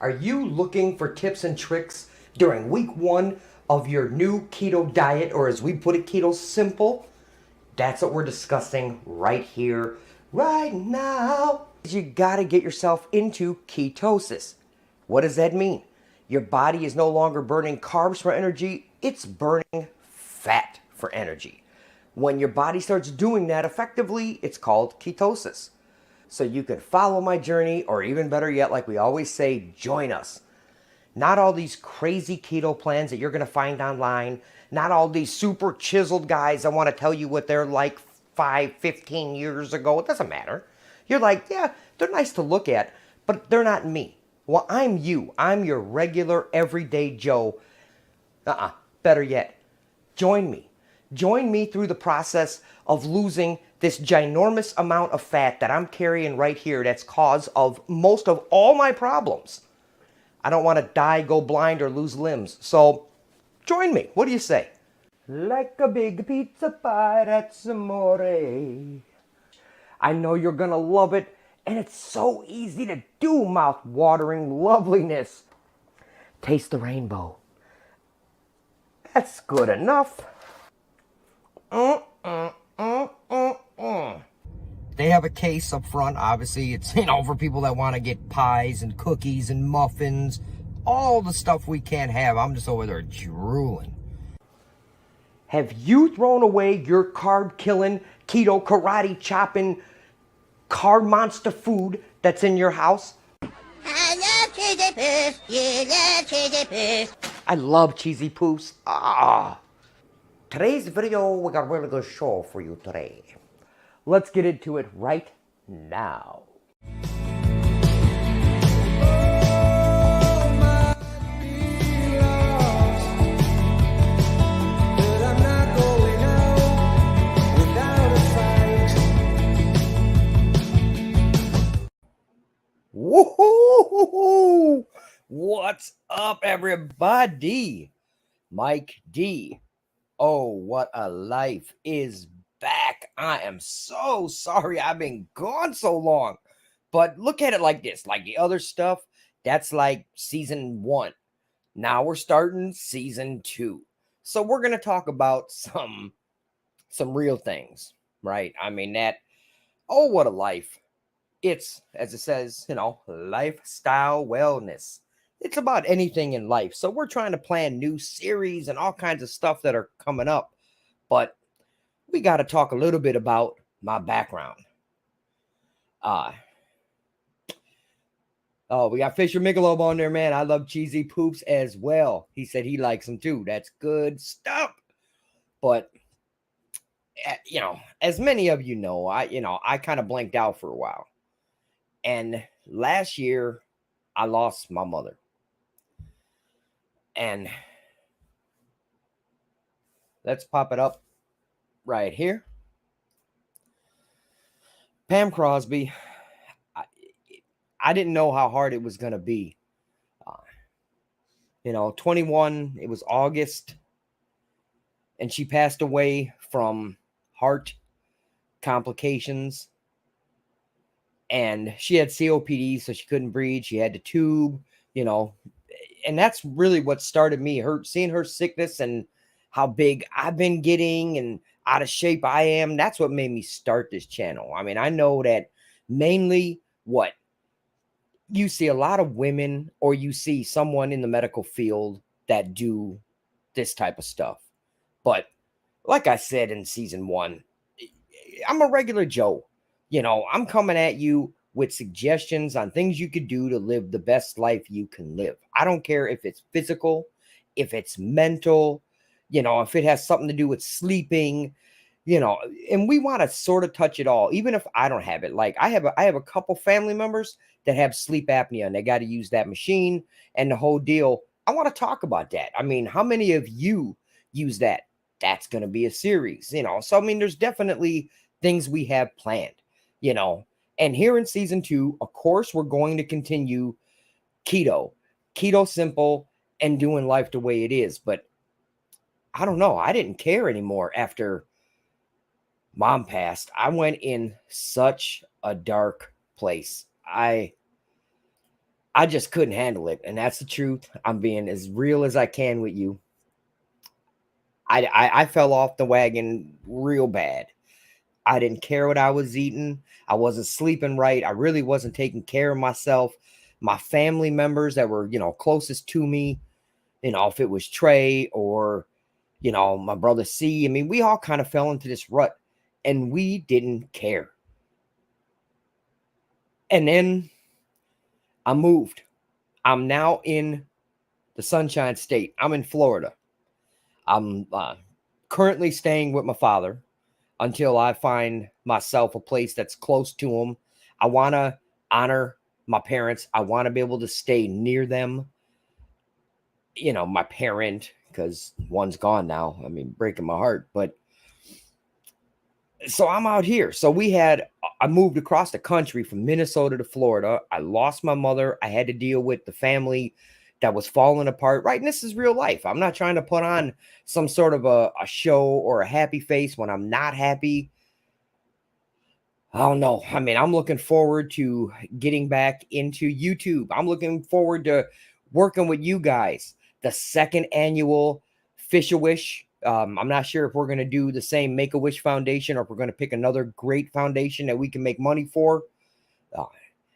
Are you looking for tips and tricks during week 1 of your new keto diet, or as we put it, keto simple? That's what we're discussing right here, right now. You gotta get yourself into ketosis. What does that mean? Your body is no longer burning carbs for energy, it's burning fat for energy. When your body starts doing that effectively, it's called ketosis. So you can follow my journey, or even better yet, like we always say, join us. Not all these crazy keto plans that you're going to find online. Not all these super chiseled guys that want to tell you what they're like 5, 15 years ago. It doesn't matter. You're like, yeah, they're nice to look at, but they're not me. Well, I'm you. I'm your regular, everyday Joe. Better yet, join me. Join me through the process of losing this ginormous amount of fat that I'm carrying right here that's cause of most of all my problems. I don't want to die, go blind, or lose limbs. So join me. What do you say? Like a big pizza pie, that's amore. I know you're going to love it, and it's so easy to do, mouth-watering loveliness. Taste the rainbow. That's good enough. They have a case up front. Obviously, it's, for people that want to get pies and cookies and muffins, all the stuff we can't have. I'm just over there drooling. Have you thrown away your carb-killing, keto, karate chopping, carb monster food that's in your house? I love cheesy poofs. You love cheesy poofs. I love cheesy poofs. Today's video, we got a really good show for you today. Let's get into it right now. Woohoo! What's up, everybody? Mike D. Oh, what a life is back. I am so sorry I've been gone so long. But look at it like this. Like the other stuff, that's like season 1. Now we're starting season 2. So we're going to talk about some real things, right? I mean oh, what a life. It's, as it says, lifestyle wellness. It's about anything in life. So we're trying to plan new series and all kinds of stuff that are coming up. But we got to talk a little bit about my background. Oh, we got Fisher Michelob on there, man. I love cheesy poops as well. He said he likes them too. That's good stuff. But as many of you know, I kind of blanked out for a while. And last year, I lost my mother. And let's pop it up right here. Pam Crosby. I didn't know how hard it was going to be. 21, it was August. And she passed away from heart complications. And she had COPD, so she couldn't breathe. She had to tube, and that's really what started me. Seeing her sickness and how big I've been getting and out of shape I am. That's what made me start this channel. I mean, I know that mainly what you see a lot of women, or you see someone in the medical field that do this type of stuff. But like I said in season 1, I'm a regular Joe. I'm coming at you with suggestions on things you could do to live the best life you can live. I don't care if it's physical, if it's mental, if it has something to do with sleeping, and we want to sort of touch it all, even if I don't have it. Like I have a couple family members that have sleep apnea and they got to use that machine and the whole deal. I want to talk about that. I mean, how many of you use that? That's going to be a series, So, I mean, there's definitely things we have planned, and here in season 2, of course, we're going to continue keto simple, and doing life the way it is. But I don't know. I didn't care anymore after Mom passed. I went in such a dark place. I just couldn't handle it. And that's the truth. I'm being as real as I can with you. I fell off the wagon real bad. I didn't care what I was eating. I wasn't sleeping right. I really wasn't taking care of myself. My family members that were, closest to me, if it was Trey or, my brother C, I mean, we all kind of fell into this rut and we didn't care. And then I moved. I'm now in the Sunshine State. I'm in Florida. I'm currently staying with my father until I find myself a place that's close to him. I want to honor my parents. I want to be able to stay near them. My parent, because one's gone now. I mean, breaking my heart. But so I'm out here. So I moved across the country from Minnesota to Florida. I lost my mother. I had to deal with the family that was falling apart. Right. And this is real life. I'm not trying to put on some sort of a show or a happy face when I'm not happy. I don't know. I mean, I'm looking forward to getting back into YouTube. I'm looking forward to working with you guys. The second annual Fish-A-Wish. I'm not sure if we're going to do the same Make-A-Wish Foundation or if we're going to pick another great foundation that we can make money for.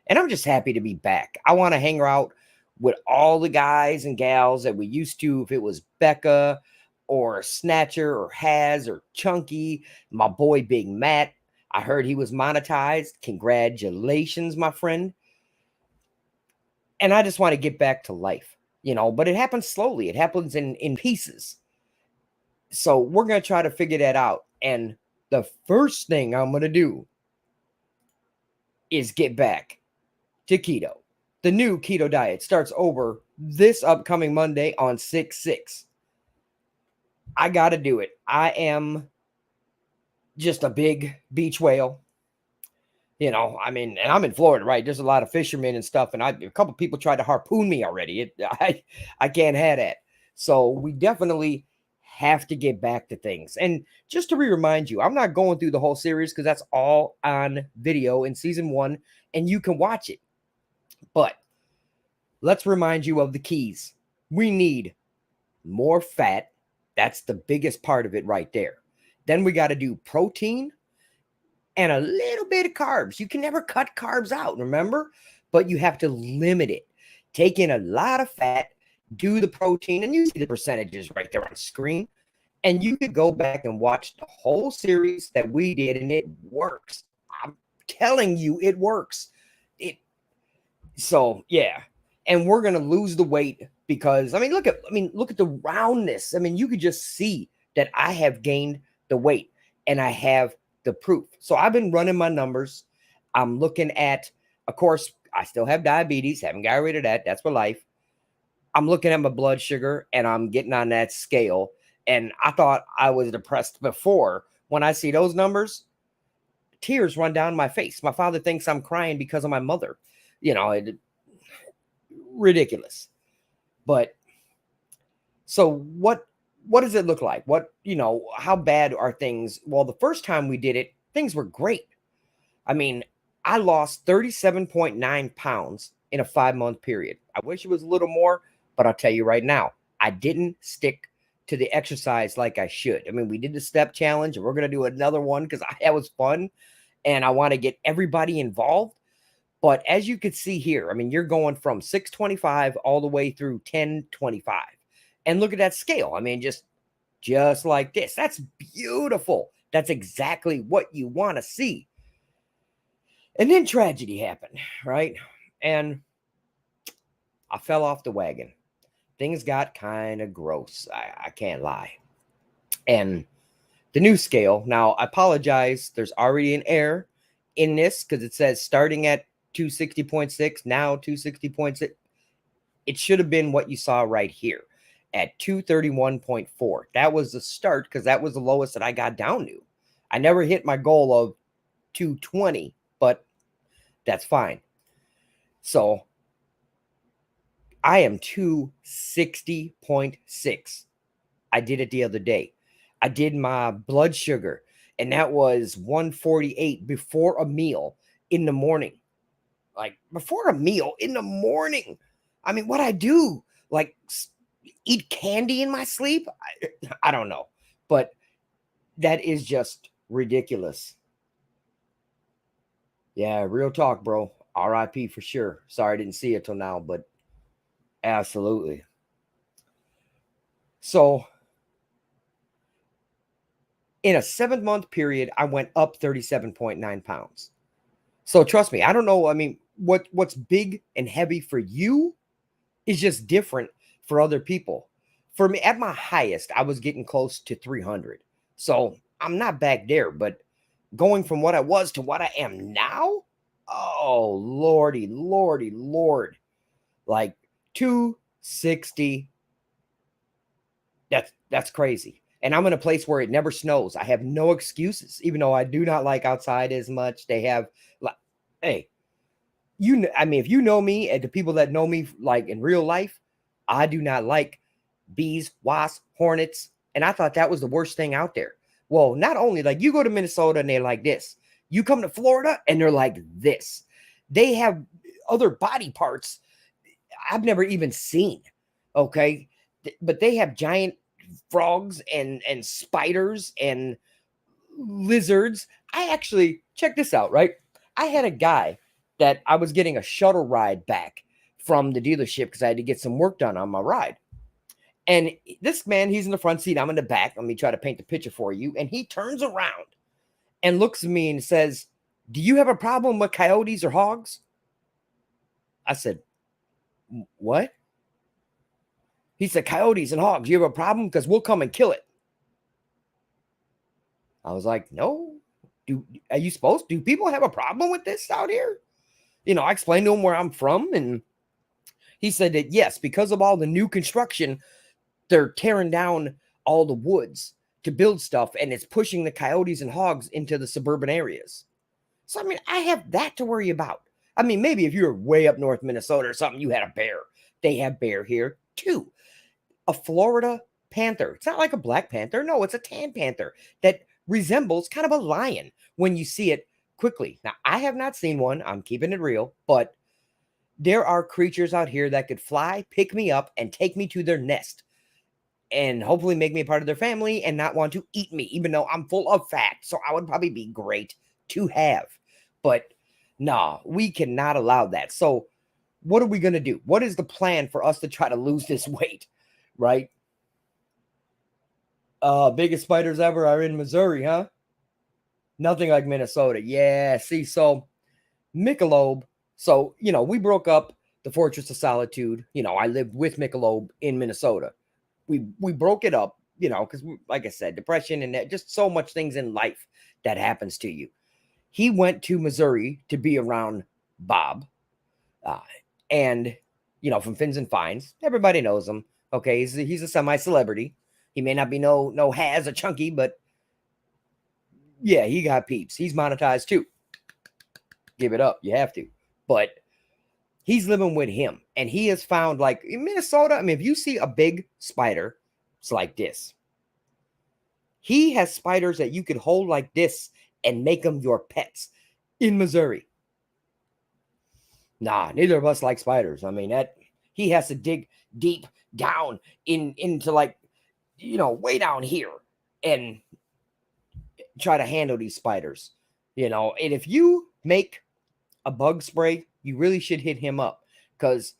And I'm just happy to be back. I want to hang out with all the guys and gals that we used to, if it was Becca or Snatcher or Haz or Chunky, my boy Big Matt. I heard he was monetized. Congratulations, my friend. And I just want to get back to life, but it happens slowly. It happens in pieces. So we're going to try to figure that out. And the first thing I'm going to do is get back to keto. The new keto diet starts over this upcoming Monday on 6/6. I got to do it. I am just a big beach whale. I mean, and I'm in Florida, right? There's a lot of fishermen and stuff. And a couple people tried to harpoon me already. I can't have that. So we definitely have to get back to things. And just to remind you, I'm not going through the whole series because that's all on video in season 1 and you can watch it. But let's remind you of the keys. We need more fat. That's the biggest part of it right there. Then we got to do protein and a little bit of carbs. You can never cut carbs out, remember? But you have to limit it. Take in a lot of fat, do the protein, and you see the percentages right there on screen. And you could go back and watch the whole series that we did, and it works. I'm telling you, it works. So yeah. And we're gonna lose the weight because look at the roundness. You could just see that I have gained the weight and I have the proof. So I've been running my numbers. I'm looking at, of course, I still have diabetes, haven't got rid of that. That's for life. I'm looking at my blood sugar and I'm getting on that scale. And I thought I was depressed before. When I see those numbers, tears run down my face. My father thinks I'm crying because of my mother. Ridiculous. But so what does it look like? How bad are things? Well, the first time we did it, things were great. I lost 37.9 pounds in a 5-month period. I wish it was a little more, but I'll tell you right now, I didn't stick to the exercise like I should. We did the step challenge and we're going to do another one because that was fun and I want to get everybody involved. But as you could see here, you're going from 625 all the way through 1025. And look at that scale. Just like this. That's beautiful. That's exactly what you want to see. And then tragedy happened, right? And I fell off the wagon. Things got kind of gross. I can't lie. And the new scale, now I apologize. There's already an error in this because it says starting at 260.6, now 260.6. It should have been what you saw right here at 231.4. That was the start because that was the lowest that I got down to. I never hit my goal of 220, but that's fine. So I am 260.6. I did it the other day. I did my blood sugar, and that was 148 before a meal in the morning. like before a meal in the morning. I mean, what I do, like eat candy in my sleep? I don't know. But that is just ridiculous. Yeah, real talk, bro. RIP for sure. Sorry I didn't see it till now, but absolutely. So, in a 7-month period, I went up 37.9 pounds. So, trust me, I don't know. I mean, what's big and heavy for you is just different for other people. For me, at my highest, I was getting close to 300. So, I'm not back there, but going from what I was to what I am now, oh, lordy, lordy, lord. Like 260. That's crazy. And I'm in a place where it never snows. I have no excuses, even though I do not like outside as much. They have like, hey, I mean, if you know me and the people that know me like in real life, I do not like bees, wasps, hornets. And I thought that was the worst thing out there. Well, not only like you go to Minnesota and they're like this, you come to Florida and they're like this. They have other body parts I've never even seen. Okay. But they have giant frogs and spiders and lizards. I actually check this out, right? I had a guy that I was getting a shuttle ride back from the dealership because I had to get some work done on my ride. And this man, he's in the front seat. I'm in the back. Let me try to paint the picture for you. And he turns around and looks at me and says, "Do you have a problem with coyotes or hogs?" I said, "What?" He said, "Coyotes and hogs. You have a problem? Because we'll come and kill it." I was like, "No. Are you supposed? Do people have a problem with this out here?" I explained to him where I'm from, and he said that yes, because of all the new construction, they're tearing down all the woods to build stuff, and it's pushing the coyotes and hogs into the suburban areas. So, I mean, I have that to worry about. I mean, maybe if you're way up north Minnesota or something, you had a bear. They have bear here too. A Florida panther. It's not like a black panther. No, it's a tan panther that resembles kind of a lion when you see it quickly. Now, I have not seen one. I'm keeping it real, but there are creatures out here that could fly, pick me up, and take me to their nest and hopefully make me a part of their family and not want to eat me, even though I'm full of fat. So I would probably be great to have. But no, we cannot allow that. So what are we going to do? What is the plan for us to try to lose this weight? Right? Biggest spiders ever are in Missouri, huh? Nothing like Minnesota. Yeah, see, so Michelob. So, we broke up the Fortress of Solitude. I lived with Michelob in Minnesota. We broke it up, because like I said, depression and just so much things in life that happens to you. He went to Missouri to be around Bob, and from Fins and Fines. Everybody knows him. Okay, he's a semi-celebrity. He may not be no has a chunky, but yeah, he got peeps. He's monetized too. Give it up. You have to. But he's living with him. And he has found, like, in Minnesota, I mean, if you see a big spider, it's like this. He has spiders that you could hold like this and make them your pets in Missouri. Nah, neither of us like spiders. I mean, that he has to dig deep down into like, way down here and try to handle these spiders. And if you make a bug spray, you really should hit him up because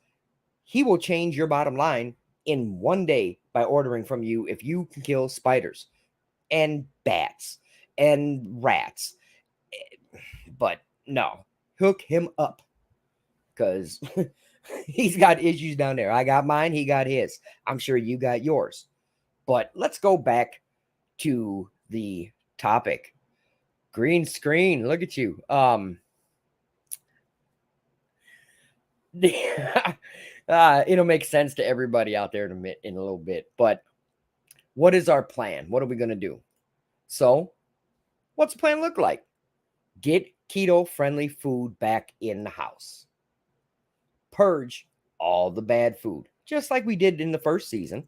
he will change your bottom line in one day by ordering from you if you can kill spiders and bats and rats. But no, hook him up because he's got issues down there. I got mine, he got his. I'm sure you got yours. But let's go back to the topic. Green screen, look at you. It'll make sense to everybody out there in a little bit. But what is our plan? What are we going to do? So, what's the plan look like? Get keto-friendly food back in the house. Purge all the bad food, just like we did in the first season.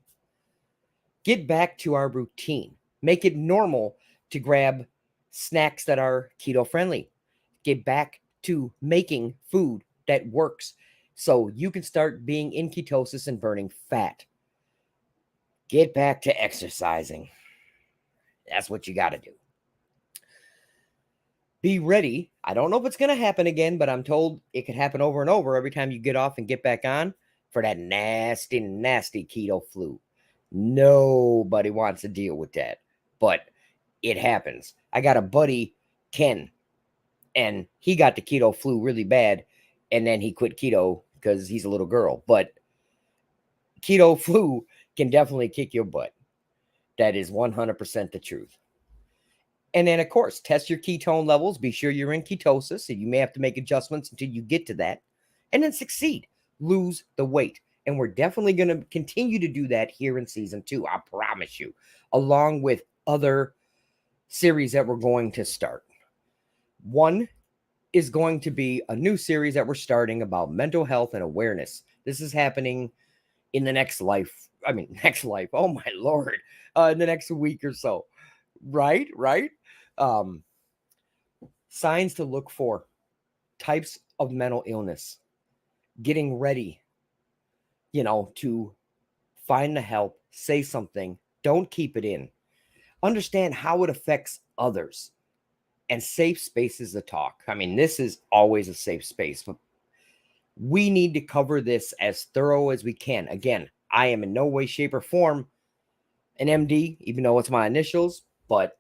Get back to our routine. Make it normal to grab snacks that are keto-friendly. Get back to making food that works so you can start being in ketosis and burning fat. Get back to exercising. That's what you got to do. Be ready. I don't know if it's going to happen again, but I'm told it could happen over and over every time you get off and get back on for that nasty, nasty keto flu. Nobody wants to deal with that, but it happens. I got a buddy, Ken, and he got the keto flu really bad, and then he quit keto because he's a little girl. But keto flu can definitely kick your butt. That is 100% the truth. And then, of course, test your ketone levels. Be sure you're in ketosis, and you may have to make adjustments until you get to that. And then succeed. Lose the weight. And we're definitely going to continue to do that here in season 2. I promise you. Along with other series that we're going to start. One is going to be a new series that we're starting about mental health and awareness. This is happening in the next life. Oh my Lord. In the next week or so. Right? Signs to look for, types of mental illness, getting ready, to find the help, say something, don't keep it in, understand how it affects others, and safe spaces to talk. This is always a safe space, but we need to cover this as thorough as we can. Again, I am in no way, shape, or form an MD, even though it's my initials, but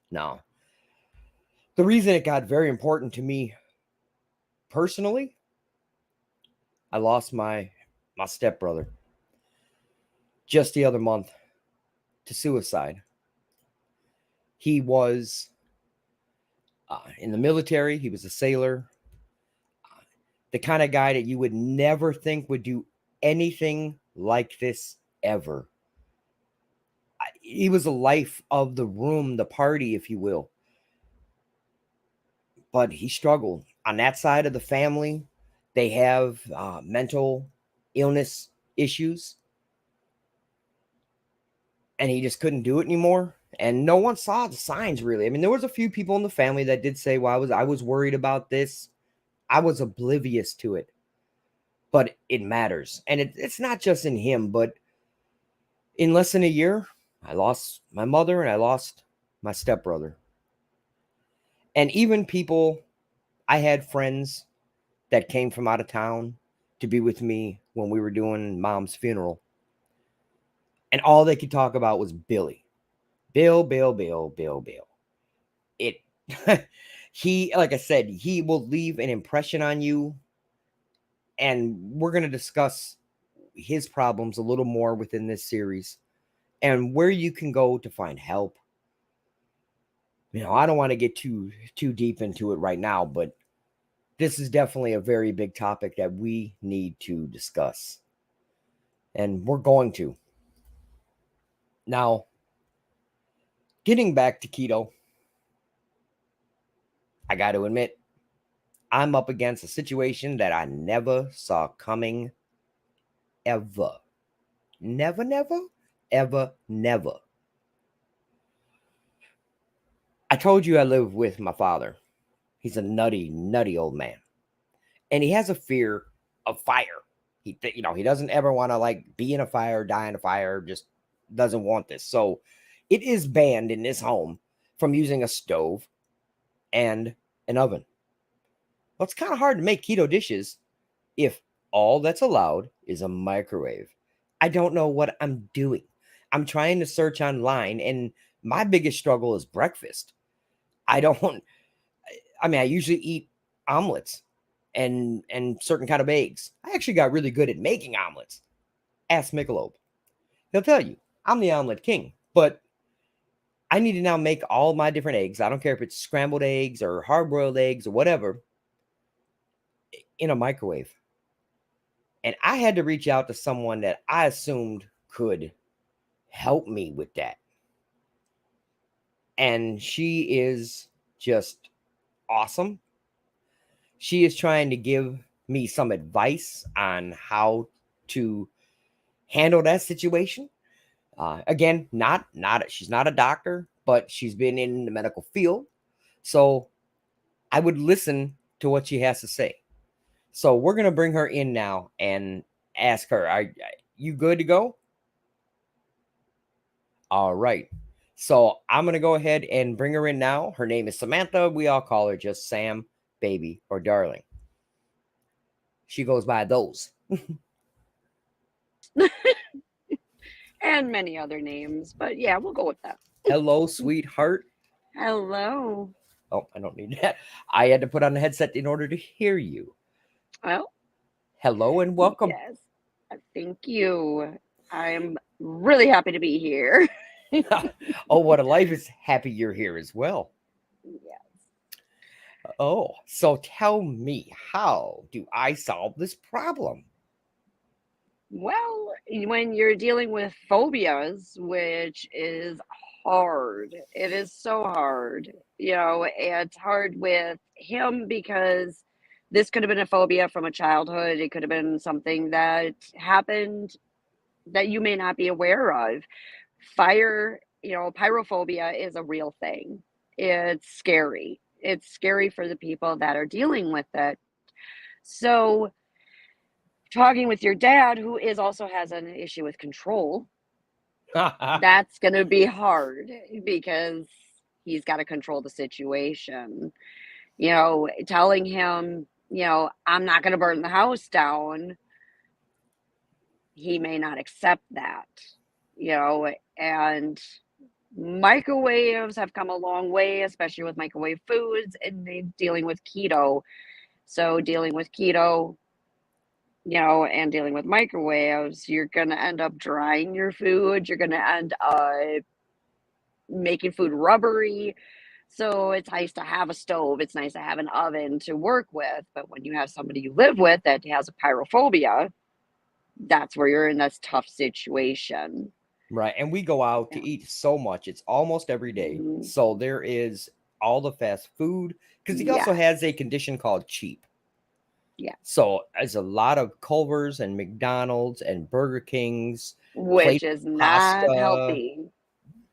no. The reason it got very important to me personally, I lost my stepbrother just the other month to suicide. He was in the military. He was a sailor. The kind of guy that you would never think would do anything like this ever. He was a life of the room, the party, if you will. But he struggled. On that side of the family, they have mental illness issues. And he just couldn't do it anymore. And no one saw the signs, really. There was a few people in the family that did say, well, I was worried about this. I was oblivious to it. But it matters. And it's not just in him, but in less than a year, I lost my mother and I lost my stepbrother. And even people, I had friends that came from out of town to be with me when we were doing Mom's funeral. And all they could talk about was Billy. Bill. He, like I said, he will leave an impression on you. And we're going to discuss his problems a little more within this series and where you can go to find help. I don't want to get too deep into it right now, but this is definitely a very big topic that we need to discuss. And we're going to. Now, getting back to keto, I got to admit, I'm up against a situation that I never saw coming ever. Never. I told you I live with my father. He's a nutty old man. And he has a fear of fire. He doesn't ever want to be in a fire, die in a fire, just doesn't want this. So it is banned in this home from using a stove and an oven. Well, it's kind of hard to make keto dishes if all that's allowed is a microwave. I don't know what I'm doing. I'm trying to search online, and my biggest struggle is breakfast. I usually eat omelets and certain kind of eggs. I actually got really good at making omelets. Ask Michelob. He'll tell you, I'm the omelet king, but I need to now make all my different eggs. I don't care if it's scrambled eggs or hard-boiled eggs or whatever in a microwave. And I had to reach out to someone that I assumed could help me with that. And she is just awesome. She is trying to give me some advice on how to handle that situation. Again, she's not a doctor, but she's been in the medical field. So I would listen to what she has to say. So we're going to bring her in now and ask her, are you good to go? All right. So I'm going to go ahead and bring her in now. Her name is Samantha. We all call her just Sam, baby, or darling. She goes by those. And many other names, but yeah, we'll go with that. Hello, sweetheart. Hello. Oh, I don't need that. I had to put on the headset in order to hear you. Well, Hello and welcome. yes. Thank you. I'm really happy to be here. Oh, what a life is happy you're here as well. Yes. Oh, so tell me, how do I solve this problem? Well, when you're dealing with phobias, which is hard, it is so hard. It's hard with him because this could have been a phobia from a childhood. It could have been something that happened that you may not be aware of. Fire, pyrophobia is a real thing. It's scary. It's scary for the people that are dealing with it. So, talking with your dad, who is also has an issue with control, that's going to be hard because he's got to control the situation. Telling him, I'm not going to burn the house down, he may not accept that, and microwaves have come a long way, especially with microwave foods and dealing with keto. So, dealing with keto, and dealing with microwaves, you're going to end up drying your food. You're going to end up making food rubbery. So it's nice to have a stove. It's nice to have an oven to work with. But when you have somebody you live with that has a pyrophobia, that's where you're in this tough situation. Right. And we go out to eat so much. It's almost every day. Mhm. So there is all the fast food because he also has a condition called cheap. Yeah. So there's a lot of Culver's and McDonald's and Burger King's, Which is not pasta. healthy.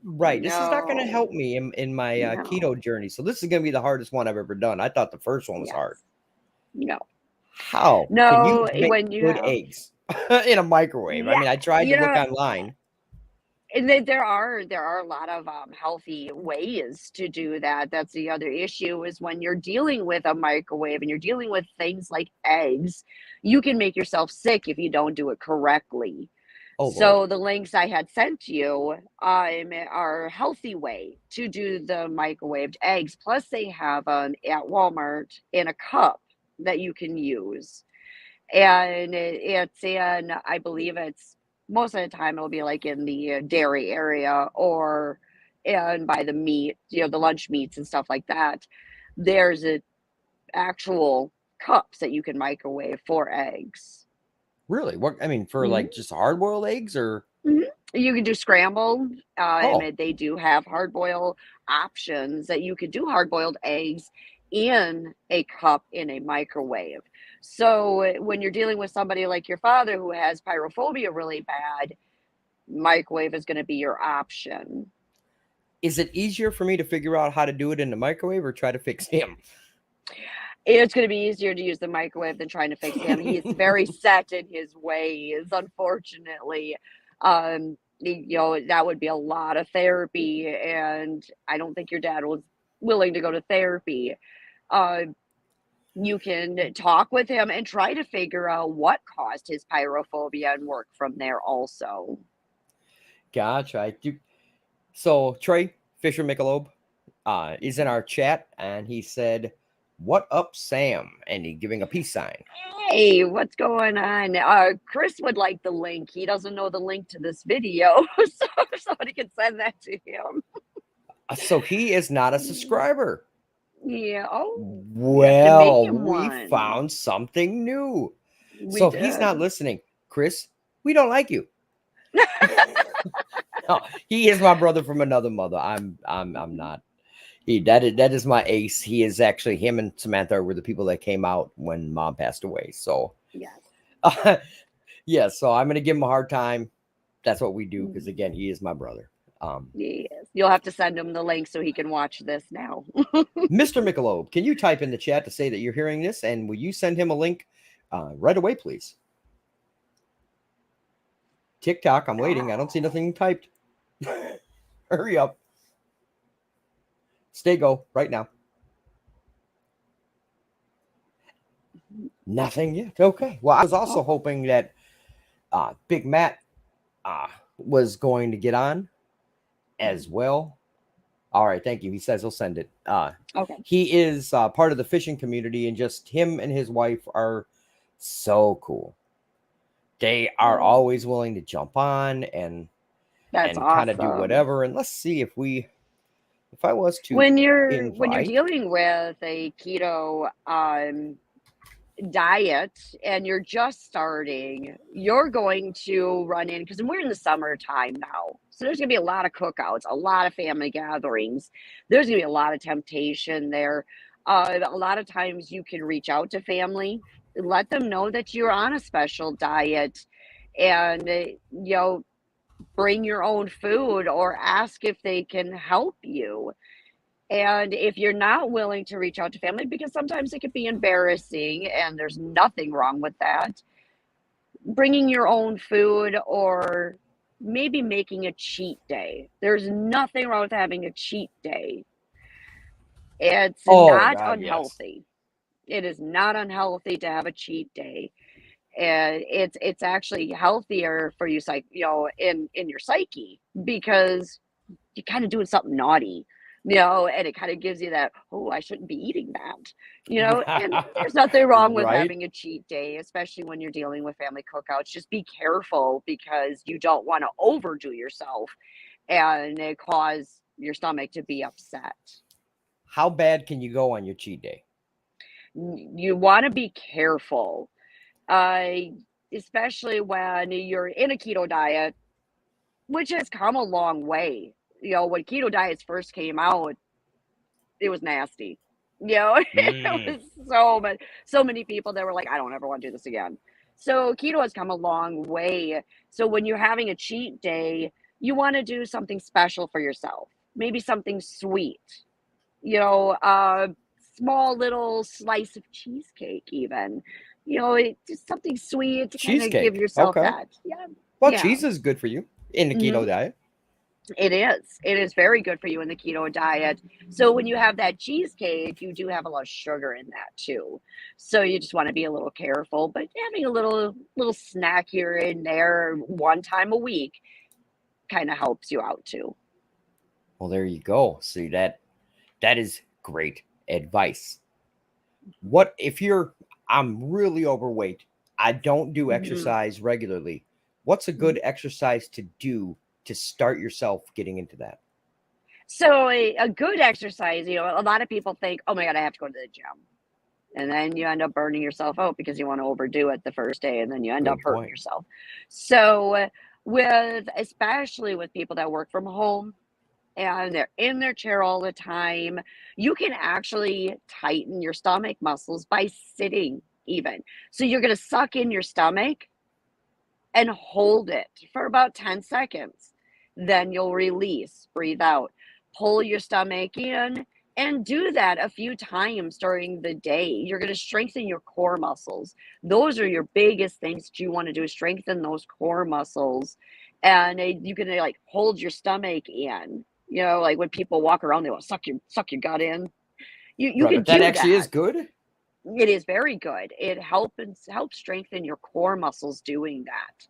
Right. This is not going to help No. me in my No. keto journey. So this is going to be the hardest one I've ever done. I thought the first one was Yes. hard. No. How can No, you make when you good have eggs in a microwave? I mean, I tried to look yeah, online. and there are a lot of healthy ways to do that. That's the other issue is when you're dealing with a microwave and you're dealing with things like eggs, you can make yourself sick if you don't do it correctly. Oh, So Lord. the links I had sent you are a healthy way to do the microwaved eggs. Plus, they have them at Walmart in a cup that you can use, and it's in, I believe it's most of the time it'll be like in the dairy area or and by the meat, the lunch meats and stuff like that. There's a actual cups that you can microwave for eggs. Really? What? I mean, for Mhm. like just hard boiled eggs or? You can do scrambled. Oh, They do have hard boil options that you could do hard boiled eggs in a cup in a microwave. So when you're dealing with somebody like your father who has pyrophobia really bad, microwave is going to be your option. is it easier for me to figure out how to do it in the microwave or try to fix him? It's going to be easier to use the microwave than trying to fix him. He's very set in his ways, unfortunately. That would be a lot of therapy, and I don't think your dad was willing to go to therapy. Uh, you can talk with him and try to figure out what caused his pyrophobia and work from there also. Gotcha. I do. So Trey Fisher Michelob is in our chat and he said, "What up, Sam?" And he's giving a peace sign. Hey, what's going on? Chris would like the link. He doesn't know the link to this video, so if somebody can send that to him. So he is not a subscriber. Yeah. Oh, Well, we have to make him we one. found something new. We So if he's did. not listening, Chris, we don't like you. No, he is my brother from another mother. I'm not. That is my ace. He is actually, him and Samantha were the people that came out when Mom passed away. So Yes. yeah, so I'm gonna give him a hard time. That's what we do because again, he is my brother. Yes. You'll have to send him the link so he can watch this now. Mr. Michelob, can you type in the chat to say that you're hearing this? And will you send him a link right away, please? TikTok, I'm waiting. I don't see nothing typed. Hurry up. Stay go right now. Nothing yet. Okay. Well, I was also hoping that Big Matt was going to get on as well. All right. Thank you. He says he'll send it. Okay. He is part of the fishing community, and just him and his wife are so cool. They are always willing to jump on and That's kind of do awesome. whatever. And let's see if I was to When you're invite. dealing with a keto diet and you're just starting, you're going to run in, because we're in the summertime now. So there's going to be a lot of cookouts, a lot of family gatherings. There's going to be a lot of temptation there. A lot of times you can reach out to family, let them know that you're on a special diet, and bring your own food or ask if they can help you. And if you're not willing to reach out to family, because sometimes it could be embarrassing and there's nothing wrong with that, bringing your own food or maybe making a cheat day. There's nothing wrong with having a cheat day. It's not God, yes. unhealthy. It is not unhealthy to have a cheat day. And it's actually healthier for you, in your psyche, because you're kind of doing something naughty, and it kind of gives you that, oh, I shouldn't be eating that, and there's nothing wrong with Right? having a cheat day, especially when you're dealing with family cookouts. Just be careful, because you don't want to overdo yourself and it cause your stomach to be upset. How bad can you go on your cheat day? You want to be careful, especially when you're in a keto diet, which has come a long way. When keto diets first came out, it was nasty. It was so many people that were like, I don't ever want to do this again. So keto has come a long way. So when you're having a cheat day, you want to do something special for yourself. Maybe something sweet. A small little slice of cheesecake, even. Just something sweet to kind of give yourself that. Yeah. Well, Yeah. cheese is good for you in the keto diet. It is. It is very good for you in the keto diet. So when you have that cheesecake, you do have a lot of sugar in that too. So you just want to be a little careful, but having a little snack here and there one time a week kind of helps you out too. Well, there you go. See, that is great advice. What if I'm really overweight, I don't do exercise regularly. What's a good exercise to do to start yourself getting into that? So a good exercise, a lot of people think, oh my God, I have to go to the gym. And then you end up burning yourself out because you want to overdo it the first day, and then you end up hurting yourself. So especially with people that work from home and they're in their chair all the time, you can actually tighten your stomach muscles by sitting even. So you're going to suck in your stomach and hold it for about 10 seconds. Then you'll release, breathe out, pull your stomach in, and do that a few times during the day. You're going to strengthen your core muscles. Those are your biggest things that you want to do, is strengthen those core muscles. And you can hold your stomach in. Like when people walk around, they want to suck your gut in. You can do that. That actually is good. It is very good. It helps strengthen your core muscles doing that.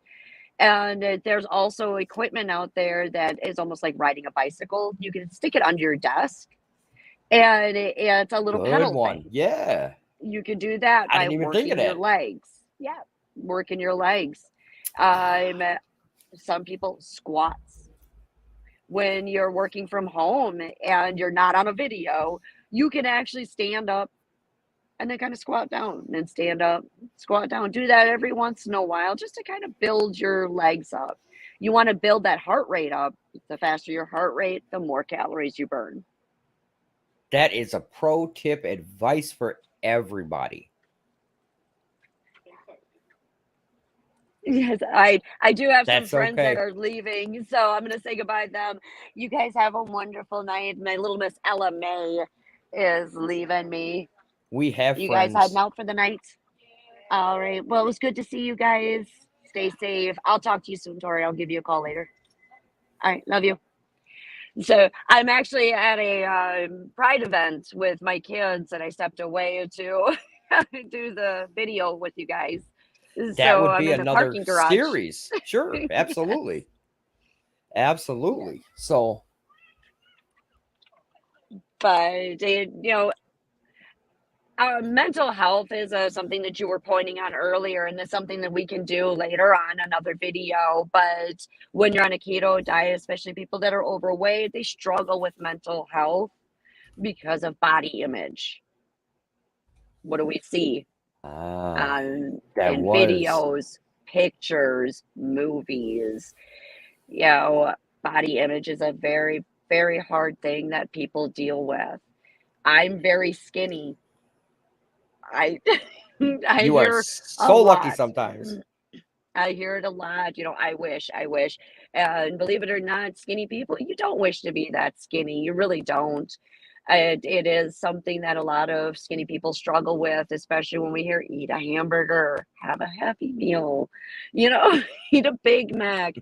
And there's also equipment out there that is almost like riding a bicycle. You can stick it under your desk, and it's a little pedal thing. Yeah. You can do that by working your legs. Yeah, working your legs. Some people squats. When you're working from home and you're not on a video, you can actually stand up and then kind of squat down, and then stand up, squat down. Do that every once in a while just to kind of build your legs up. You want to build that heart rate up. The faster your heart rate, the more calories you burn. That is a pro tip advice for everybody. Yes, I do have some That's friends that okay. are leaving, so I'm gonna say goodbye to them. You guys have a wonderful night. My little Miss Ella May is leaving me. We have You guys heading friends. out for the night? All right. Well, it was good to see you guys. Stay safe. I'll talk to you soon, Tori. I'll give you a call later. All right. Love you. So I'm actually at a pride event with my kids, and I stepped away to do the video with you guys. That So would I'm be in the another parking garage. series. Sure, Yes. absolutely. Yes. Absolutely. So, But mental health is something that you were pointing on earlier, and it's something that we can do later on another video. But when you're on a keto diet, especially people that are overweight, they struggle with mental health because of body image. What do we see ah, that in was. videos, pictures, movies? You know, body image is a very, very hard thing that people deal with. I'm very skinny. I I You are hear a so lucky lot. sometimes. I hear it a lot. I wish. And believe it or not, skinny people, you don't wish to be that skinny. You really don't. It is something that a lot of skinny people struggle with, especially when we hear eat a hamburger, have a happy meal, you know, eat a Big Mac.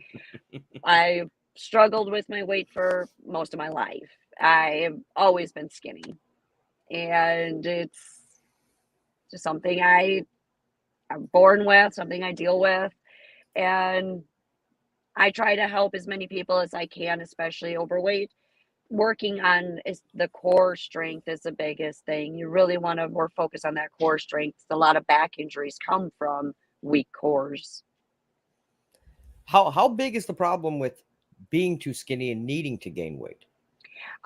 I struggled with my weight for most of my life. I have always been skinny, and it's just something I'm born with, something I deal with, and I try to help as many people as I can, especially overweight. Working on is the core strength is the biggest thing. You really want to more focus on that core strength. A lot of back injuries come from weak cores. How big is the problem with being too skinny and needing to gain weight?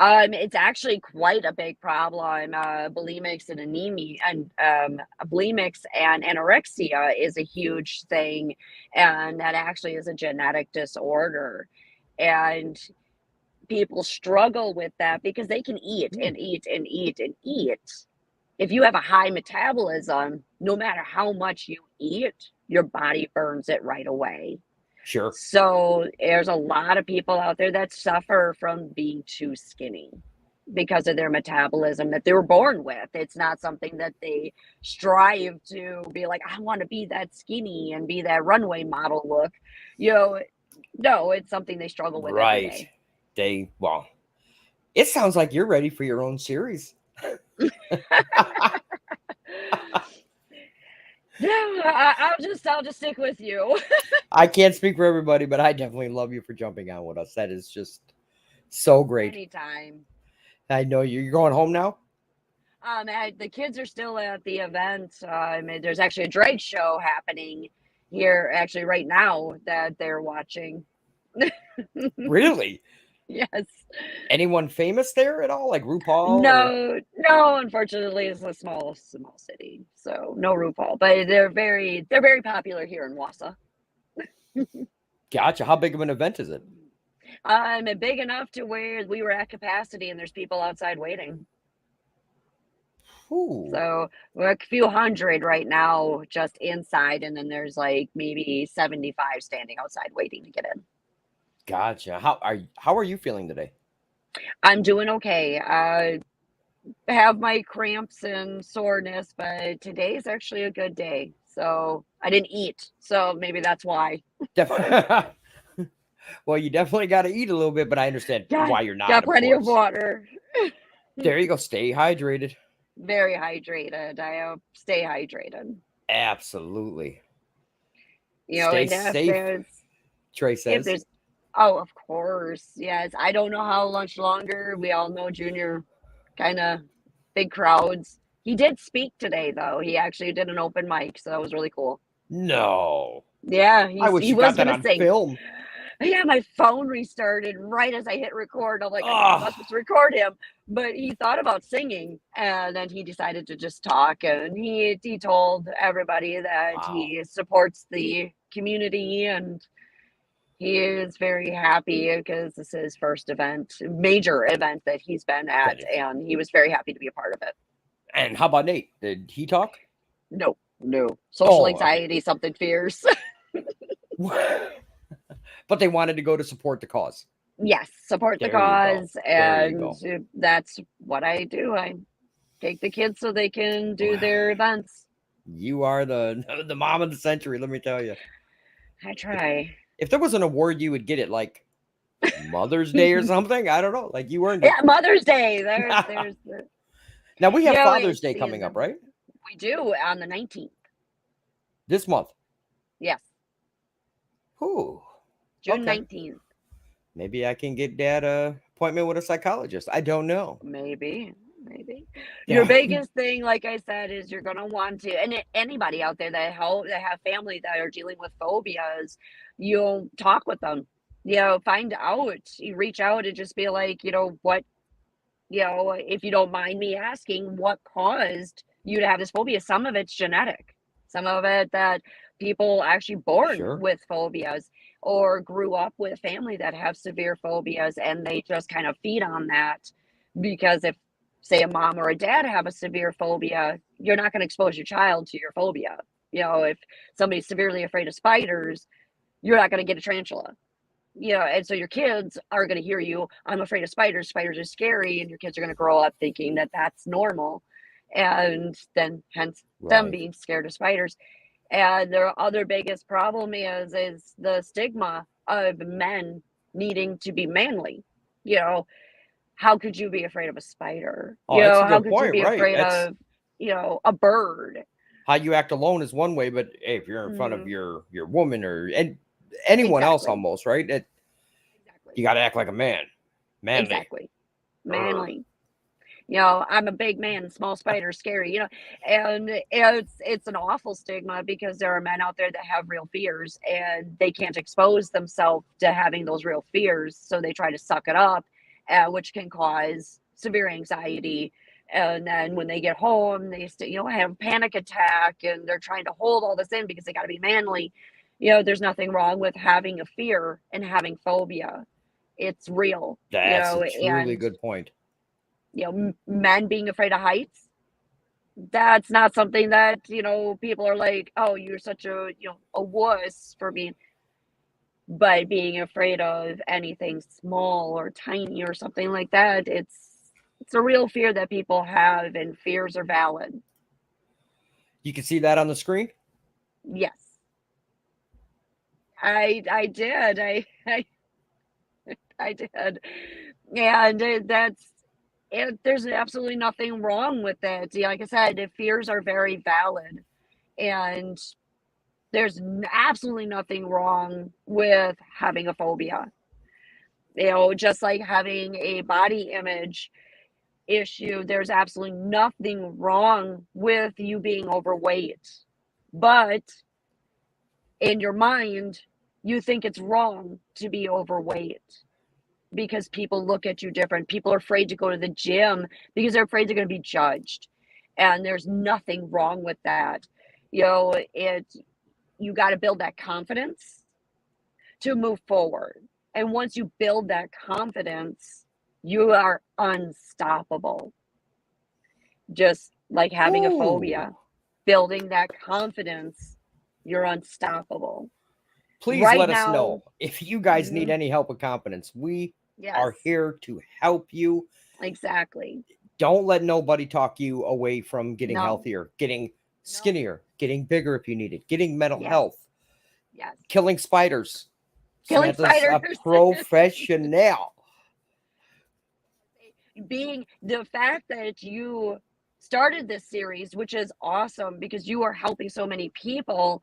It's actually quite a big problem. Bulimics and anemia and bulimics and anorexia is a huge thing, and that actually is a genetic disorder. And people struggle with that because they can eat Hmm, and eat and eat and eat. If you have a high metabolism, no matter how much you eat, your body burns it right away. sure. So there's a lot of people out there that suffer from being too skinny because of their metabolism that they were born with. It's not something that they strive to be like, I want to be that skinny and be that runway model look. You know, no, it's something they struggle with every Right. day. Well, it sounds like you're ready for your own series. Yeah, I'll just stick with you. I can't speak for everybody, but I definitely love you for jumping on with us. That is just so great. Anytime. I know you're going home now. The kids are still at the event. There's actually a drag show happening here, actually right now that they're watching. Really? Yes. Anyone famous there at all, like RuPaul or? No, no. Unfortunately, it's a small city, so no RuPaul. But they're very popular here in Wausau. Gotcha. How big of an event is it? Big enough to where we were at capacity, and there's people outside waiting. Ooh, So we're a few hundred right now just inside, and then there's like maybe 75 standing outside waiting to get in. gotcha. How are you feeling today? I'm doing okay. I have my cramps and soreness, but today's actually a good day. So I didn't eat. So maybe that's why. Definitely. Well, you definitely got to eat a little bit, but I understand Got why you're not, got of plenty of course. water. There you go. Stay hydrated. Very hydrated. Stay hydrated. Absolutely. Stay And safe, Trey if says. there's oh, of course. Yes. I don't know how much longer. We all know Junior kind of big crowds. He did speak today though. He actually did an open mic, so that was really cool. No. Yeah, I wish he you was got that gonna on sing. film. Yeah, my phone restarted right as I hit record. I'm like, I'm Oh, not supposed to record him, but he thought about singing, and then he decided to just talk. And he told everybody that wow. he supports the community, and he is very happy because this is his first major event that he's been That at, is. and he was very happy to be a part of it. And how about Nate? Did he talk? No, no social Oh, okay. anxiety, something fierce. But they wanted to go to support the cause. Yes, support the There you go. cause, There you and go. that's what I do. I take the kids so they can do their events. You are the the mom of the century, let me tell you. I try. If there was an award you would get it like Mother's Day or something, I don't know. Like you earned Yeah, it. Mother's Day. There's the Now we have Father's it's Day the coming up, right? we do on the 19th. This month. Yes, Ooh. June Okay. 19th. Maybe I can get Dad a appointment with a psychologist. I don't know. Maybe. Your Yeah. biggest thing, like I said, is you're gonna want to, and anybody out there that have family that are dealing with phobias, you'll talk with them. Find out. You reach out and just be like, what, if you don't mind me asking, what caused you to have this phobia? Some of it's genetic. Some of it that people actually born Sure. with phobias or grew up with a family that have severe phobias and they just kind of feed on that because if say a mom or a dad have a severe phobia, you're not going to expose your child to your phobia. If somebody's severely afraid of spiders, you're not going to get a tarantula. And so your kids are going to hear you, I'm afraid of spiders. Spiders are scary. And your kids are going to grow up thinking that that's normal. And then hence them Right. being scared of spiders. And their other biggest problem is the stigma of men needing to be manly. You know, how could you be afraid of a spider? Oh, that's a How good could you point, be right? afraid That's of, a bird? how you act alone is one way, but hey, if you're in front of Mhm. your woman or and anyone else Exactly. almost, right? Exactly. You got to act like a man. Manly. Exactly. Urgh. Manly. I'm a big man, small spider, scary, and it's an awful stigma because there are men out there that have real fears and they can't expose themselves to having those real fears, so they try to suck it up, which can cause severe anxiety. And then when they get home, they have a panic attack and they're trying to hold all this in because they got to be manly. There's nothing wrong with having a fear and having phobia. It's real, That's a truly and good point. men being afraid of heights, that's not something that people are like, oh, you're such a wuss for being, but being afraid of anything small or tiny or something like that, it's a real fear that people have, and fears are valid. You can see that on the screen. Yes, I did. I did. And that's there's absolutely nothing wrong with it. Like I said, the fears are very valid. And there's absolutely nothing wrong with having a phobia. Just like having a body image issue, there's absolutely nothing wrong with you being overweight. But in your mind, you think it's wrong to be overweight because people look at you different. People are afraid to go to the gym because they're afraid they're going to be judged. And there's nothing wrong with that. You got to build that confidence to move forward. And once you build that confidence, you are unstoppable. Just like having a Ooh. phobia, building that confidence, you're unstoppable. Please Right let us now, know if you guys need mhm, any help with confidence. We are yes, here to help you. exactly. Don't let nobody talk you away from getting No, healthier, getting no, skinnier, getting bigger if you need it, getting mental yes, health, yes. killing spiders. Killing Samantha's a spiders. professional. Being the fact that you started this series, which is awesome because you are helping so many people.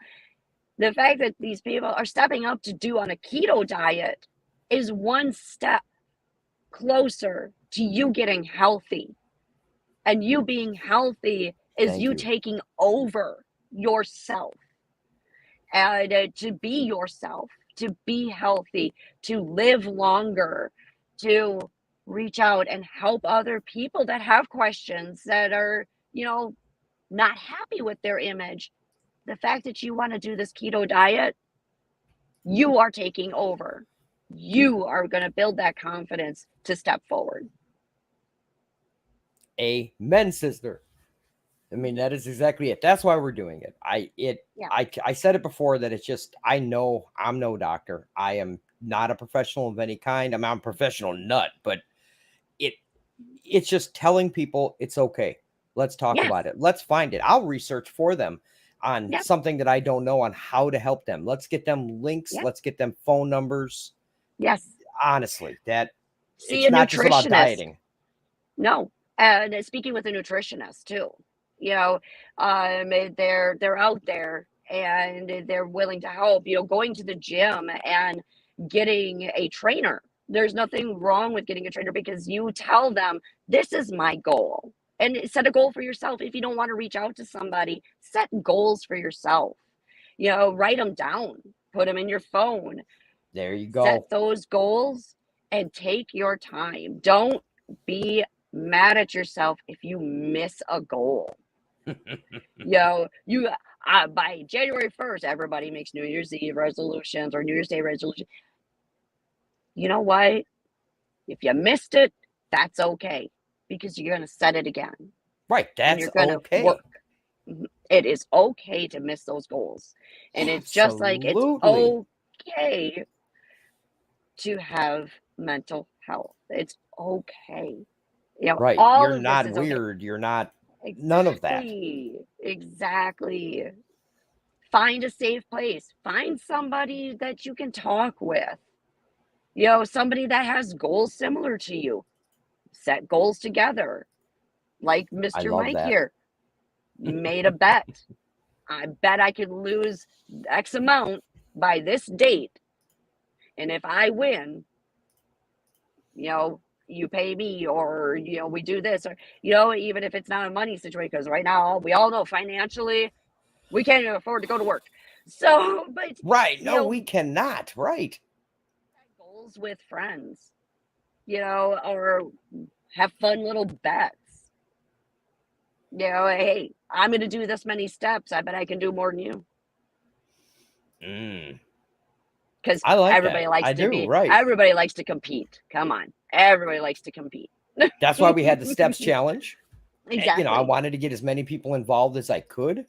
The fact that these people are stepping up to do on a keto diet is one step closer to you getting healthy. And you being healthy is Thank you you. taking over yourself and to be yourself, to be healthy, to live longer, to reach out and help other people that have questions that are, not happy with their image. The fact that you want to do this keto diet, you are taking over. You are going to build that confidence to step forward. Amen, sister. I mean, that is exactly it. That's why we're doing it. Yeah. I said it before that it's just, I know I'm no doctor. I am not a professional of any kind. I'm a professional nut, but it it's just telling people it's okay. Let's talk Yes. about it. Let's find it. I'll research for them on Yep. something that I don't know on how to help them. Let's get them links. Yep. Let's get them phone numbers. Yes. Honestly, that See it's a not just about nutritionist. dieting. No, and speaking with a nutritionist too. You know, they're out there and they're willing to help. You know, going to the gym and getting a trainer. There's nothing wrong with getting a trainer because you tell them this is my goal, and set a goal for yourself. If you don't want to reach out to somebody, set goals for yourself. You know, write them down, put them in your phone, There you set go. those goals, and take your time. Don't be mad at yourself if you miss a goal. You by January 1st, everybody makes New Year's Eve resolutions or New Year's Day resolutions. You know what? If you missed it, that's okay because you're going to set it again Right. and That's you're going to okay. work. It is okay to miss those goals. And it's just like it's Absolutely. okay to have mental health. It's okay. Right. All You're of this not is okay. weird. You're not none of that. Exactly. Exactly. Find a safe place. Find somebody that you can talk with. Somebody that has goals similar to you. Set goals together. Like I Mr. love Mike that. here made a bet. I bet I could lose X amount by this date. And if I win, you pay me, or we do this, or even if it's not a money situation, because right now we all know financially we can't even afford to go to work. So but Right. you No, know we cannot. Right. goals with friends, or have fun little bets. Hey, I'm going to do this many steps. I bet I can do more than you, Mm, because I like that. I do. Right. everybody likes to compete. Come on, everybody likes to compete. That's why we had the steps challenge. I Exactly. wanted to get as many people involved as I could,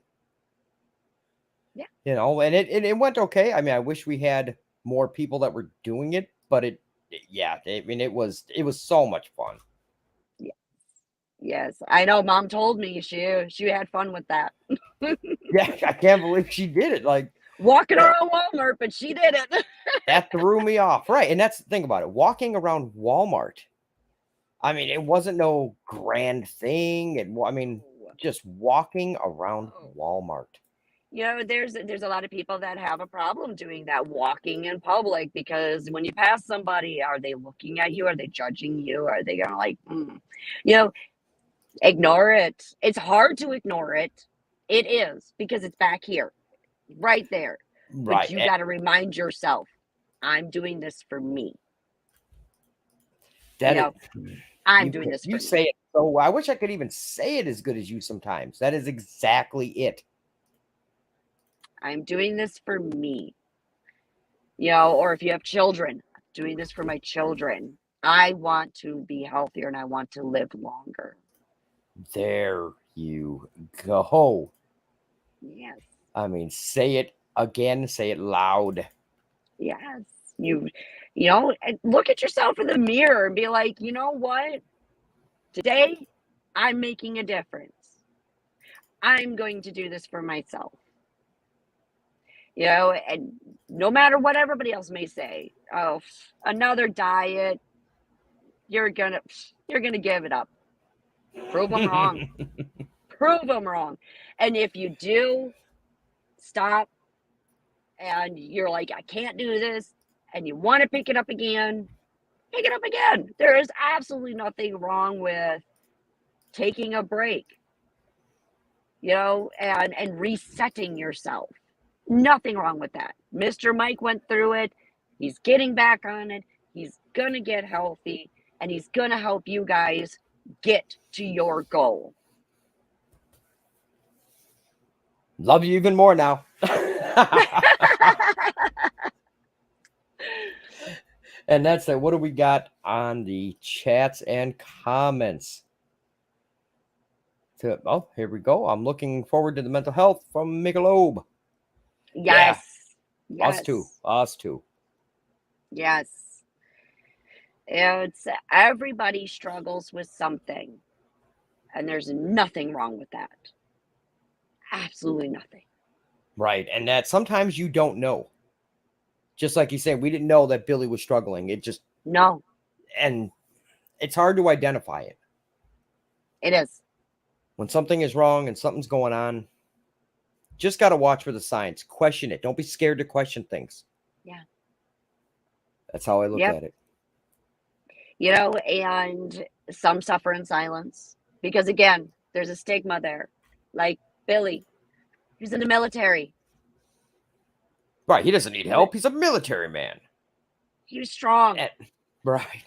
Yeah. and it went okay. I mean, I wish we had more people that were doing it, but yeah, I mean, it was so much fun. Yeah. Yes, I know. Mom told me she had fun with that. Yeah, I can't believe she did it. Like Walking that, around Walmart, but she did it. that threw me off. Right. And that's the thing about it. Walking around Walmart. I mean, it wasn't no grand thing. I mean, just walking around Oh. Walmart. There's a lot of people that have a problem doing that, walking in public, because when you pass somebody, are they looking at you? Are they judging you? Are they gonna you know, ignore it? It's hard to ignore it. It is, because it's back here, right there. But Right. you got to remind yourself, I'm doing this for me. You That is, know, I'm you doing this you for me. say it so. I wish I could even say it as good as you sometimes. That is exactly it. I'm doing this for me. Or if you have children, I'm doing this for my children. I want to be healthier and I want to live longer. There you go. Yes. I mean, say it again. Say it loud. Yes. And look at yourself in the mirror and be like, you know what? Today, I'm making a difference. I'm going to do this for myself. And no matter what everybody else may say, oh, another diet, you're gonna give it up. Prove them wrong. Prove them wrong. And if you do stop and you're like, I can't do this, and you want to pick it up again, pick it up again. There is absolutely nothing wrong with taking a break, and resetting yourself. Nothing wrong with that. Mr. Mike went through it. He's getting back on it. He's going to get healthy, and he's going to help you guys get to your goal. Love you even more now. And that's it. What do we got on the chats and comments? Oh, here we go. I'm looking forward to the mental health from Michelob. Yeah, Yes. us too. Yes. Us too. Yes. It's everybody struggles with something, and there's nothing wrong with that. Absolutely nothing. Right. And that sometimes you don't know. Just like you said, we didn't know that Billy was struggling. It just, No, and it's hard to identify it. it is. When something is wrong and something's going on, just got to watch for the signs. Question it. Don't be scared to question things. Yeah. That's how I look Yep. at it. You know, and some suffer in silence because, again, there's a stigma there. Like Billy, he's in the military. Right. He doesn't need help. He's a military man. He was strong. Right.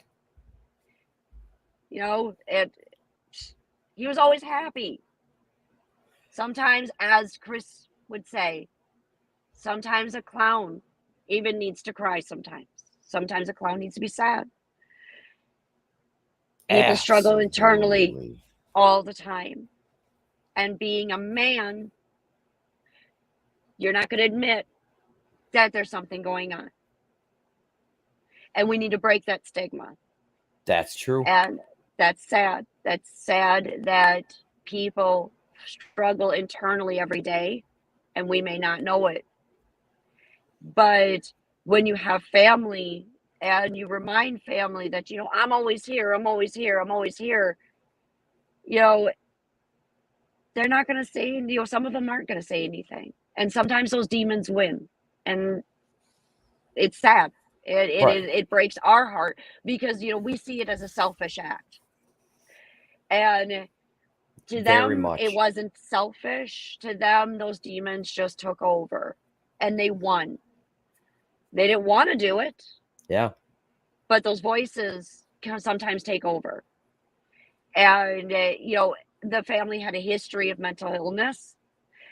You know, he was always happy. Sometimes, as Chris would say, sometimes a clown even needs to cry sometimes. Sometimes a clown needs to be sad. People struggle internally Absolutely. all the time. And being a man, you're not going to admit that there's something going on. And we need to break that stigma. That's true. And that's sad. That's sad that people struggle internally every day and we may not know it. But when you have family and you remind family that, you know, I'm always here, I'm always here, I'm always here, you know, they're not going to say, you know, some of them aren't going to say anything. And sometimes those demons win. And it's sad. It breaks our heart because, you know, we see it as a selfish act. And to Very them, much. it wasn't selfish. To them, those demons just took over and they won. They didn't want to do it, Yeah. but those voices can sometimes take over. And, you know, the family had a history of mental illness.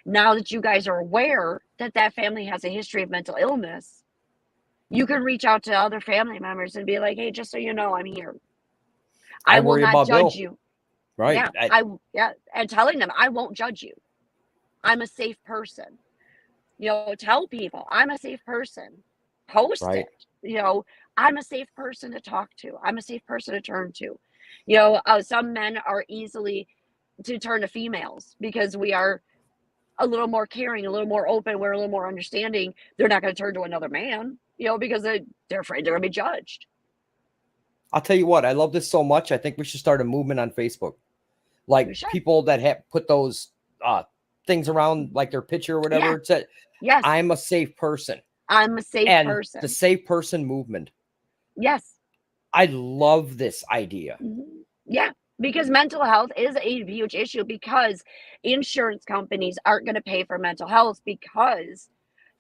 Now that you guys are aware that that family has a history of mental illness, you can reach out to other family members and be like, hey, just so you know, I'm here. I will worry not about judge Bill. you. Right. Yeah, and telling them I won't judge you. I'm a safe person. You know, tell people I'm a safe person. Post Right. it. You know, I'm a safe person to talk to. I'm a safe person to turn to. You know, some men are easily to turn to females because we are a little more caring, a little more open, we're a little more understanding. They're not going to turn to another man, you know, because they're afraid they're going to be judged. I'll tell you what, I love this so much. I think we should start a movement on Facebook. Like people that have put those things around like their picture or whatever. Yeah. It said, Yes. I'm a safe person. I'm a safe person. The safe person movement. Yes. I love this idea. Mm-hmm. Yeah. Because mental health is a huge issue because insurance companies aren't going to pay for mental health because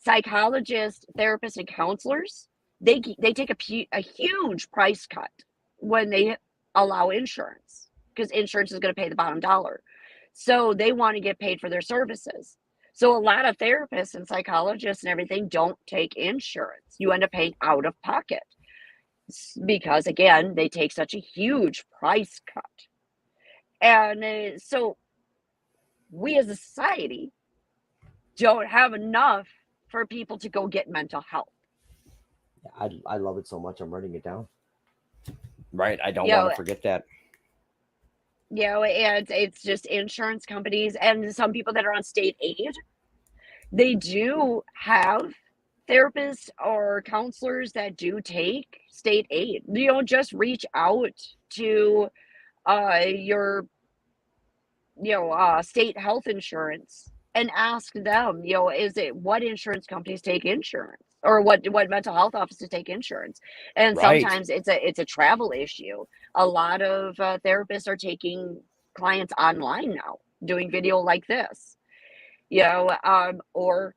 psychologists, therapists, and counselors, they take a huge price cut when they allow insurance because insurance is going to pay the bottom dollar. So they want to get paid for their services. So a lot of therapists and psychologists and everything don't take insurance. You end up paying out of pocket because, again, they take such a huge price cut. And so we as a society don't have enough for people to go get mental health. I love it so much. I'm writing it down. Right. I don't want to forget that. You know, and it's just insurance companies and some people that are on state aid. They do have therapists or counselors that do take state aid. You know, just reach out to your state health insurance and ask them, you know, is it what insurance companies take insurance or what mental health offices take insurance? And sometimes it's a travel issue. A lot of therapists are taking clients online now, doing video like this, you know, or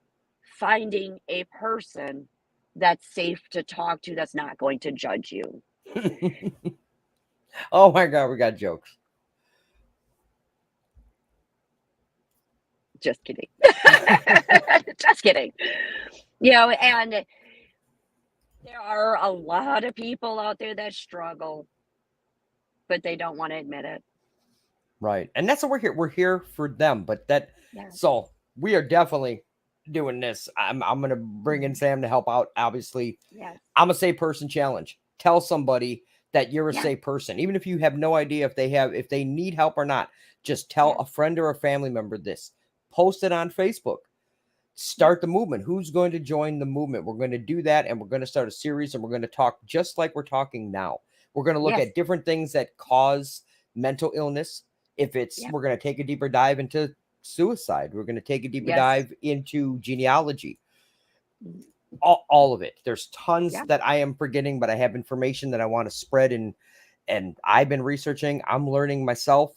finding a person that's safe to talk to that's not going to judge you. Oh my God, we got jokes. Just kidding. Just kidding. You know, and there are a lot of people out there that struggle, but they don't want to admit it. Right. And that's what we're here. We're here for them. But Yeah. so we are definitely doing this. I'm gonna bring in Sam to help out. Obviously, Yes. I'm a safe person challenge. Tell somebody that you're a Yeah. safe person, even if you have no idea if they need help or not. Just tell Yeah. a friend or a family member this. Post it on Facebook. Start the movement. Who's going to join the movement? We're going to do that, and we're going to start a series, and we're going to talk just like we're talking now. We're going to look Yes. at different things that cause mental illness. If it's, Yep. we're going to take a deeper dive into suicide. We're going to take a deeper Yes. dive into genealogy. Mhm. All of it. There's tons Yeah. that I am forgetting, but I have information that I want to spread, and I've been researching. I'm learning myself.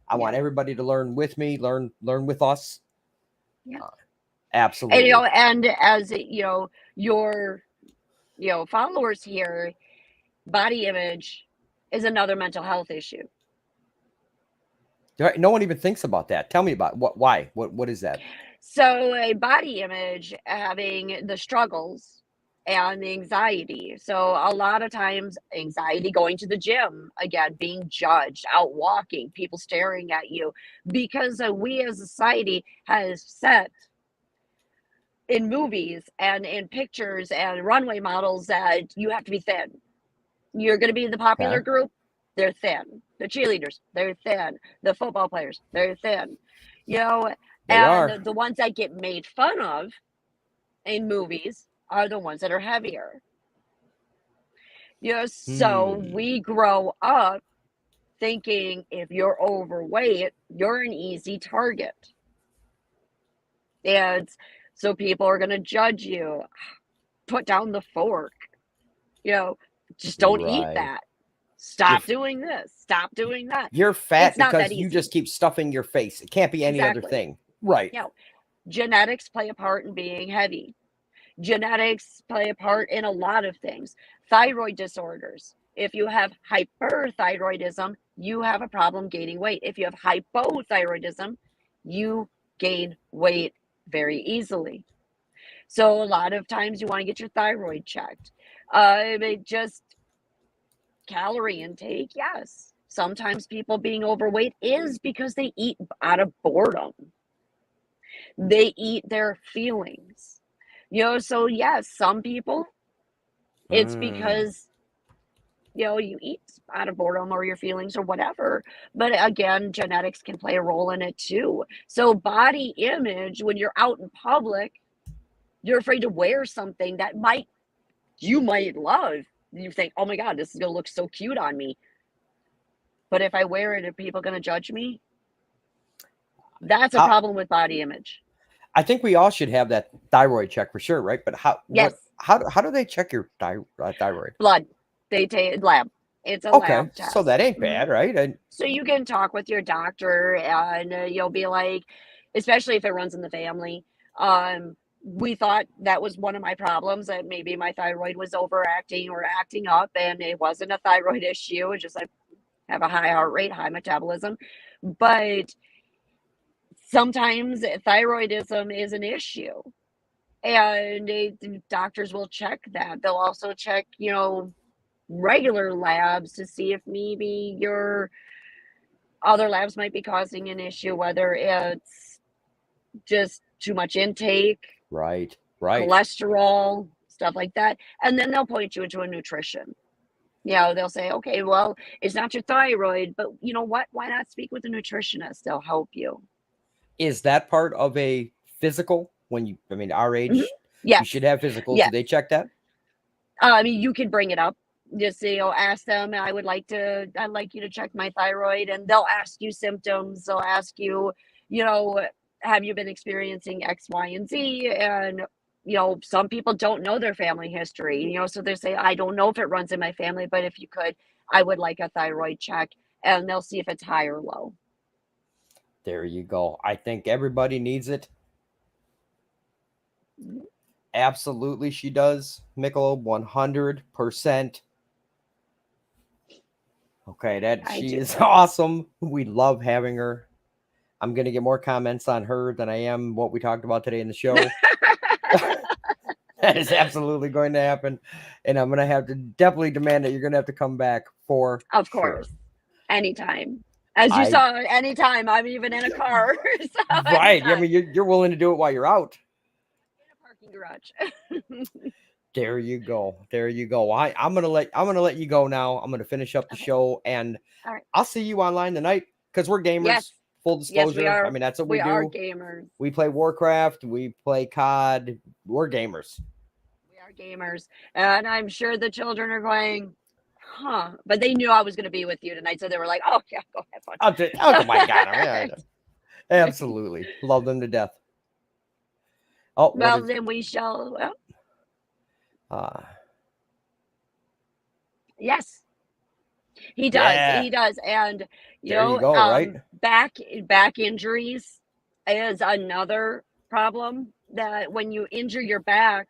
I want Yeah. everybody to learn with me, learn with us. Yeah. And, Absolutely. and as, your, followers here, body image is another mental health issue. Right, no one even thinks about that. Tell me about why? What is that? So a body image having the struggles and the anxiety. So a lot of times anxiety going to the gym, again, being judged, out walking, people staring at you, because we as a society has set in movies and in pictures and runway models that you have to be thin. You're going to be the popular Okay. group, they're thin. The cheerleaders, they're thin. The football players, they're thin. You know, They and are. the ones that get made fun of in movies are the ones that are heavier. So Hmm. we grow up thinking if you're overweight, you're an easy target. And so people are going to judge you. Put down the fork. You know, just don't eat Right. that. You're Stop doing this. Stop doing that. you're fat It's not that because you easy. just keep stuffing your face. It can't be any other Exactly. thing. Right. Genetics play a part in being heavy. Genetics play a part in a lot of things. Thyroid disorders. If you have hyperthyroidism, you have a problem gaining weight. If you have hypothyroidism, you gain weight very easily. So a lot of times you want to get your thyroid checked. Just calorie intake, yes. Sometimes people being overweight is because they eat out of boredom. They eat their feelings. So yes, some people it's Mm. because you eat out of boredom or your feelings or whatever. But again, genetics can play a role in it too. So body image, when you're out in public, you're afraid to wear something that you might love. You think, oh my God, this is gonna look so cute on me. But if I wear it, are people gonna judge me? That's a How problem with body image. I think we all should have that thyroid check for sure, right? But Yes, how do they check your thyroid? blood. They take lab. It's a Okay, lab so that test. ain't bad, right? And So you can talk with your doctor, and you'll be like, especially if it runs in the family. We thought that was one of my problems, that maybe my thyroid was overacting or acting up, and it wasn't a thyroid issue. It's just I have a high heart rate, high metabolism. But sometimes thyroidism is an issue, and doctors will check that. They'll also check, regular labs to see if maybe your other labs might be causing an issue, whether it's just too much intake, right, right. cholesterol, stuff like that. And then they'll point you into a nutrition. They'll say, okay, well, it's not your thyroid, but you know what? Why not speak with a nutritionist? They'll help you. Is that part of a physical I mean, our Mhm. age, you Yes. should have physicals. Do Yes. they check that? I mean, you can bring it up. Just ask them. I'd like you to check my thyroid, and they'll ask you symptoms. They'll ask you, you know, have you been experiencing X, Y, and Z? And some people don't know their family history. So they say, I don't know if it runs in my family, but if you could, I would like a thyroid check, and they'll see if it's high or low. There you go. I think everybody needs it. Mhm. Absolutely, she does. Michelob, 100%. Okay, that I she do. is awesome. We love having her. I'm gonna get more comments on her than I am what we talked about today in the show. That is absolutely going to happen, and I'm gonna have to definitely demand that you're gonna have to come back for Of sure. course, anytime. As you I saw, anytime I'm even in a car. So right. I anytime. mean, you're willing to do it while you're out. In a parking garage. There you go. There you go. I'm gonna let you go now. I'm gonna finish up the Okay. show, and All right. I'll see you online tonight because we're gamers. Yes. Full Yes, we disclosure. I are. mean, that's what We we are do. gamers. We play Warcraft. We play COD. We're gamers. We are gamers. And I'm sure the children are going, huh. But they knew I was going to be with you tonight. So they were like, oh, yeah, go have fun. Oh my god! Absolutely love them to death. Oh, Well, then we shall. Well, yes, he does. yeah. He does. And, you There know, you go. Right. back injuries is another problem that when you injure your back,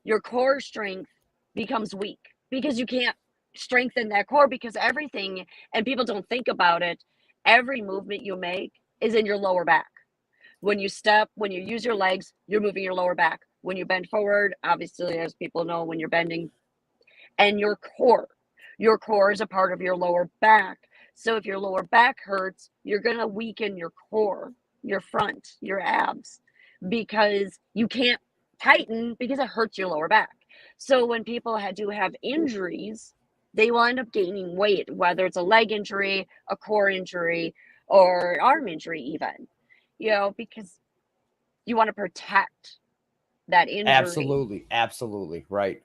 your core strength becomes weak because you can't strengthen that core because everything, and people don't think about it, every movement you make is in your lower back. When you step, when you use your legs, you're moving your lower back. When you bend forward, obviously, as people know, when you're bending, and your core is a part of your lower back. So if your lower back hurts, you're going to weaken your core, your front, your abs, because you can't tighten because it hurts your lower back. So when people do have injuries, they will end up gaining weight, whether it's a leg injury, a core injury, or an arm injury, even, because you want to protect that injury. Absolutely right.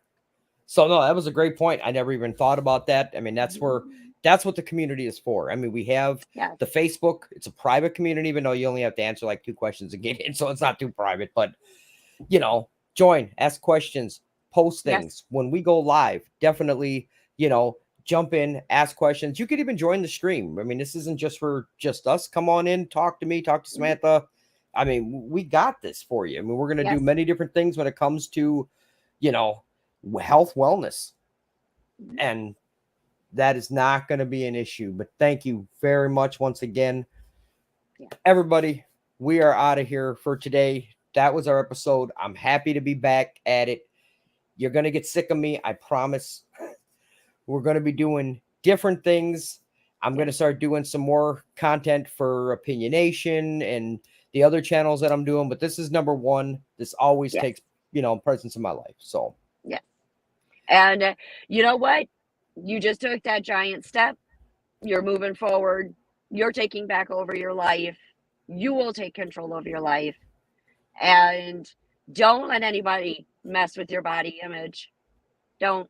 So no, that was a great point. I never even thought about that. I mean, that's what the community is for. I mean, we have Yes. the Facebook. It's a private community, even though you only have to answer like 2 questions and get in, so it's not too private. But join, ask questions, post things. Yes. When we go live, definitely, jump in, ask questions. You could even join the stream. I mean, this isn't just for just us. Come on in, talk to me, talk to Samantha. I mean, we got this for you. I mean, we're going to do many different things when it comes to, health, wellness. And that is not going to be an issue. But thank you very much once again. Yeah. Everybody, we are out of here for today. That was our episode. I'm happy to be back at it. You're going to get sick of me, I promise. We're going to be doing different things. I'm going to start doing some more content for Opinionation and the other channels that I'm doing, but this is number one. This always takes, presence in my life. So, yeah. And you know what? You just took that giant step. You're moving forward. You're taking back over your life. You will take control of your life. And don't let anybody mess with your body image. Don't.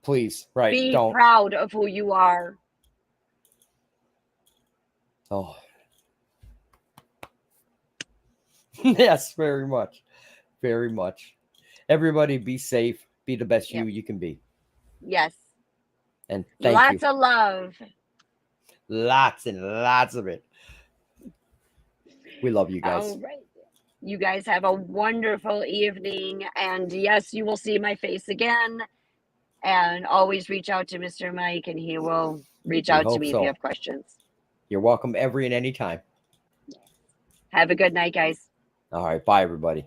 Please, right. Be proud of who you are. Oh. Yes, very much. Very much. Everybody be safe. Be the best you can be. Yes. And thank you. Lots of love. Lots and lots of it. We love you guys. All right. You guys have a wonderful evening. And yes, you will see my face again. And always reach out to Mr. Mike and he will reach out to me if you have questions. You're welcome every and any time. Have a good night, guys. All right. Bye, everybody.